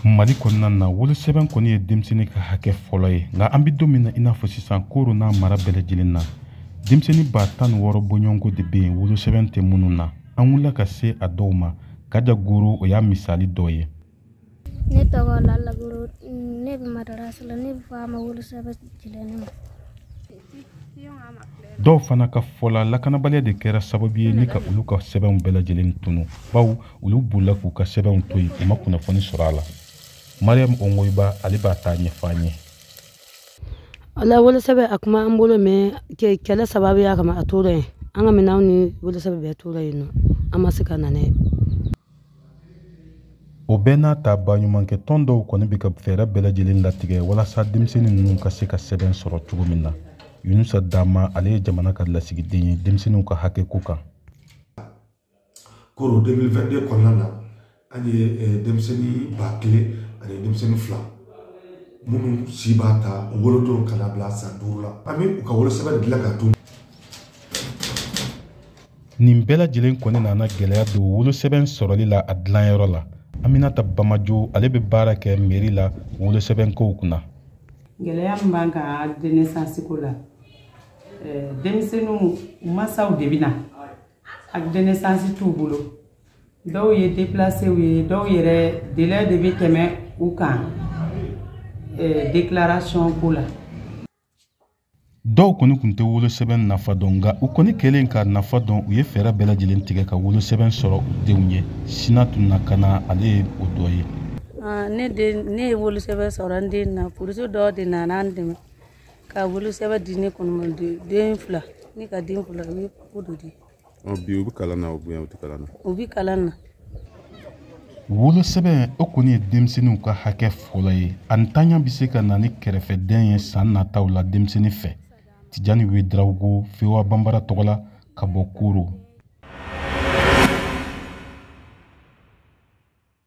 Mali kɔnɔna na wolosɛbɛn kɔni ye denmisɛnnin ka hakɛ fɔlɔ ye nka an bɛ don min na i n'a fɔ sisan koro n'a mara bɛɛ lajɛlen na denmisɛnnin 16 bɔɲɔgɔnko de bɛ yen wolosɛbɛn tɛ minnu na an wulila ka se a dɔw ma Kaja Goro o y'a misali dɔ ye. Ne tɔgɔ Lala Goro ne bɛ madarasa la ne bɛ fɔ a ma wolosɛbɛn dilannen ma. Dɔw fana ka fɔla lakanabaliya de kɛra sababu ye ni ka olu ka sɛbɛnw bɛɛ lajɛlen tunu bawo olu bolila k'u ka sɛbɛnw to yen u ma kunnafoni sɔrɔ a la. Mariam Ongoiba ale b'a ta ɲɛfɔ an ye. Ala wolosɛbɛn a kuma an bolo mɛ kɛlɛ sababuya kama a tora yen an ka minɛnw ni wolosɛbɛn bɛɛ tora yen nɔ an ma se ka na n'a ye. O bɛɛ n'a ta baɲumankɛ tɔn dɔw kɔni bɛ ka fɛɛrɛ bɛɛ lajɛlen latigɛ walasa denmisɛnnin ninnu ka se ka sɛbɛn sɔrɔ cogo min na. Yunusa Dama ale ye jamana ka lasigiden ye denmisɛnninw ka hakɛ ko kan. Koro 2022 kɔnɔna na an ye denmisɛnnin 1000 ani denmisɛnnin 2 minnu si b'a ta wolodon kana bila san 5 la. An bɛ u ka wolosɛbɛn dilan ka d'u. Nin bɛɛ lajɛlen kɔni nana gɛlɛya don wolosɛbɛn sɔrɔli la a dilanyɔrɔ la. Aminata Bamajo ale bɛ baara kɛ mairie la wolosɛbɛn kow kunna. Gɛlɛya min b'an kan renaissance ko la denmisɛnninw masaw de bɛ na a renaissance t'u bolo dɔw ye déplacé ye dɔw yɛrɛ délai de bɛ tɛmɛ u kan déclaration ko la. Dɔw kɔni tun tɛ wolosɛbɛn nafa dɔn nka u kɔni kɛlen ka nafa dɔn u ye fɛɛrɛ bɛɛ lajɛlen tigɛ ka wolosɛbɛn sɔrɔ u denw ye. Sinatu Nakana ale ye o dɔ ye. Ne ye wolosɛbɛn sɔrɔ n den na polisi dɔw de nana an dɛmɛ ka wolosɛbɛn di ne kɔni den 2 ne ka den 2 u ye ko dɔ di. Bi u bɛ kalan na u tɛ kalan na. U bɛ kalan na. Wolosɛbɛn o kɔni ye denmisɛnninw ka hakɛ fɔlɔ ye a ntanya bɛ se ka na ni kɛrɛfɛdɛn ye san nataw la denmisɛnnin fɛ. Tijani Wederawogo Fewa Bambara tɔgɔ la ka bɔ Koro.